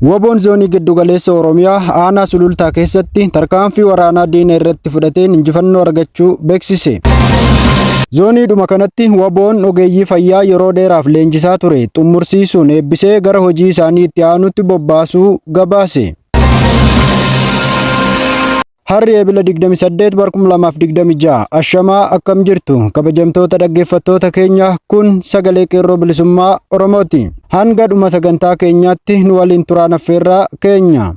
Waboon zoonii giddu galeessa Oromiyaa aanaa sulultaa keessatti tarkaanfii waraanaa diina irratti fudhateen injifannoo argachuu beeksise. Zooniidhuma kanatti waboon ogeeyyii fayyaa yeroo dheeraaf leenjisaa ture xumursiisuun eebbisee gara hojii isaanii itti aanutti bobbaasuu gabaase. Harri eebila 28/2026 ashamaa akkam jirtu kabajamtoota dhaggeeffattoota keenya kun sagalee qeerroo bilisummaa Oromooti. Hanga dhuma sagantaa keenyaatti nu waliin turaan affeerraa keenya.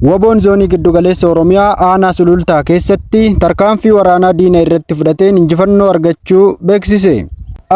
Waboon zoonii giddu galeessa Oromiyaa aanaa sulultaa keessatti tarkaanfii waraanaa diina irratti fudhateen injifannoo argachuu beeksise.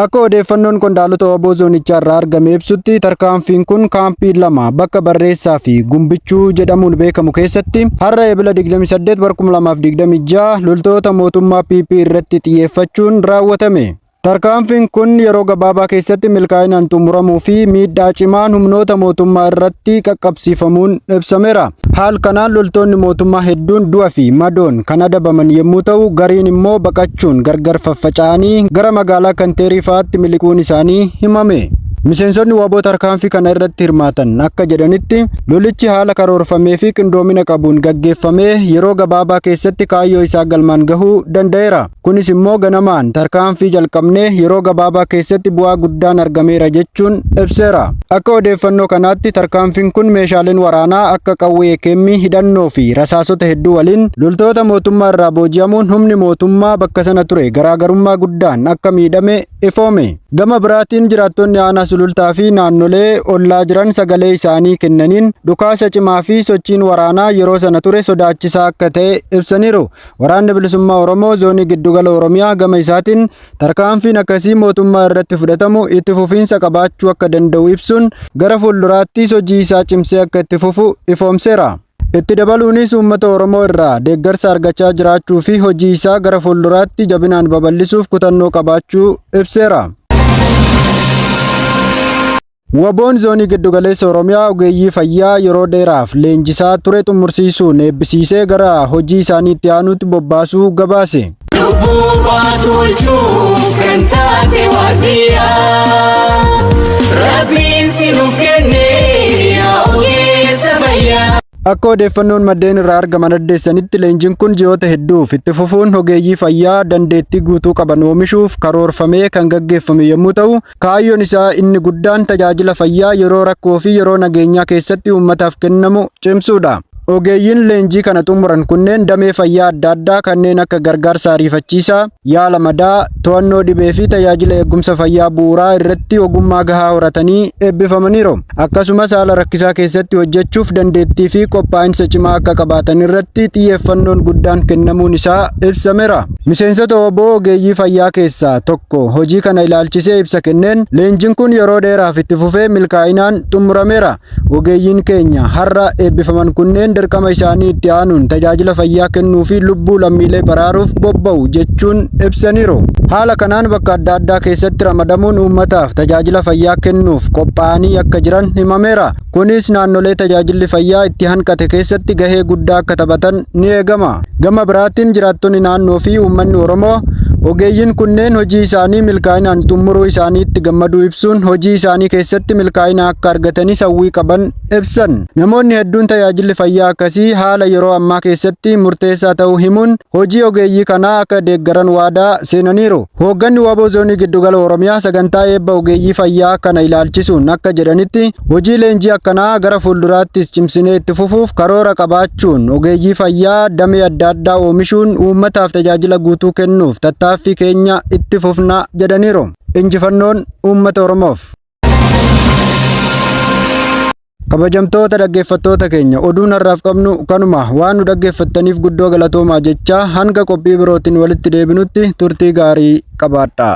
Akka odeeffannoon qondaalota waboo zoonichaa irraa argame ibsutti tarkaanfiin kun kaampii 2 bakka Barreessaa fi Gumbichuu jedhamuun beekamu keessatti har'a eebila 28/2026 loltoota mootummaa PP irratti xiyyeeffachuun raawwatame. Tarkaanfiin kun yeroo gabaabaa keessatti milkaa'inaan xumuramuu fi miidhaa cimaan humnoota mootummaa irratti qaqqabsiifamuun ibsameera. Haal kanaan loltoonni mootummaa hedduun du'a fi madoon kan adabaman yommuu ta'u, gariin immoo baqachuun gargar faffaca'anii gara magaalaa Kanteerii fa'aatti miliquun isaanii himame. Miseensonni waboo tarkaanfii kana irratti hirmaatan akka jedhanitti lolichi haala karoorfamee fi qindoomina qabuun gaggeeffamee yeroo gabaabaa keessatti kaayyoo isaa galmaan gahuu danda'eera. Kunis immoo ganamaan tarkaanfii jalqabnee yeroo gabaabaa keessatti bu'aa guddaan argameera jechuun ibseera. Akka odeeffannoo kanaatti tarkaanfiin kun meeshaaleen waraanaa akka qawwee, keemmii, hidhannoo fi rasaasota hedduu waliin loltoota mootummaa irraa booji'amuun humni mootummaa bakka sana ture garaagarummaa guddaan akka miidhame ifoome. Gama biraatiin jiraattonni aanaa sulultaa fi naannolee ollaa jiran sagalee isaanii kennaniin dhukaasa cimaa fi sochiin waraanaa yeroo sana ture sodaachisaa akka ta'e ibsaniiru. Waraanni bilisummaa Oromoo zoonii giddugala Oromiyaa gama isaatiin tarkaanfiin akkasii mootummaa irratti fudhatamu itti fufiinsa qabaachuu akka danda'u ibsuun gara fuulduraatti hojii isaa cimsee akka itti fufu ifoomseera. Itti dabaluunis uummata Oromoo irraa deeggarsa argachaa jiraachuu fi hojii isaa gara fuulduraatti jabinaan babal'isuuf kutannoo qabaachuu ibseera. Waboon zoonii giddu galeessa Oromiyaa ogeeyyii fayyaa yeroo dheeraaf leenjisaa ture xumursiisuun eebbisiisee gara hojii isaanii itti aanutti bobbaasuu gabaase. Akka odeeffannoon maddeen irraa argaman addeessanitti leenjiin kun ji'oota hedduuf itti fufuun ogeeyyii fayyaa dandeettii guutuu qaban oomishuuf karoorfamee kan gaggeeffame yommuu ta'u, kaayyoon isaa inni guddaan tajaajila fayyaa yeroo rakkoo fi yeroo nageenyaa keessatti uummataaf kennamu cimsuudha. Ogeeyyiin leenjii kana xumuran kunneen damee fayyaa adda addaa kanneen akka gargaarsa ariifachiisaa, yaala madaa, to'annoo dhibee fi tajaajila eegumsa fayyaa bu'uuraa irratti ogummaa gahaa horatanii eebbifamaniiru. Akkasumas haala rakkisaa keessatti hojjechuuf dandeettii fi qophaa'insa cimaa akka qabaatan irratti xiyyeeffannoon guddaan kennamuun isaa ibsameera. Miseensota waboo ogeeyyii fayyaa keessaa tokko hojii kana ilaalchisee ibsa kenneen leenjiin kun yeroo dheeraaf itti fufee milkaa'inaan xumurameera. Ogeeyyiin keenya har'a eebbifaman kunneen dirqama isaanii itti aanuun tajaajila fayyaa kennuu fi lubbuu lammiilee baraaruuf bobba'u jechuun ibsaniiru. Haala kanaan bakka adda addaa keessatti ramadamuun uummataaf tajaajila fayyaa kennuuf qophaa'anii akka jiran himameera. Kunis naannolee tajaajilli fayyaa itti hanqate keessatti gahee guddaa akka taphatan ni eegama. Gama biraatiin jiraattonni naannoo fi uummanni Oromoo ogeeyyiin kunneen hojii isaanii milkaa'inaan xumuruu isaaniitti gammaduu ibsuun hojii isaanii keessatti milkaa'ina akka argatanis hawwii qaban ibsan. Namoonni hedduun tajaajilli fayyaa akkasii haala yeroo ammaa keessatti murteessaa ta'uu himuun hojii ogeeyyii kanaa akka deeggaran waadaa seenaniiru. Hoogganni waboo zoonii giddugala Oromiyaa sagantaa eebba ogeeyyii fayyaa kana ilaalchisuun akka jedhanitti hojii leenjii akkanaa gara fuulduraattis cimsinee itti fufuuf karoora qabaachuun ogeeyyii fayyaa damee adda addaa oomishuun uummataaf tajaajila guutuu kennuuf tattaaffii keenya itti fufna jedhaniiru. Injifannoon uummata Oromoof. Kabajamtoota dhaggeeffattoota keenya oduun har'aaf qabnu kanuma waan nu dhaggeeffattaniif guddoo galatoomaa jechaa hanga qophii birootiin walitti deebinutti turtii gaarii qabaadhaa.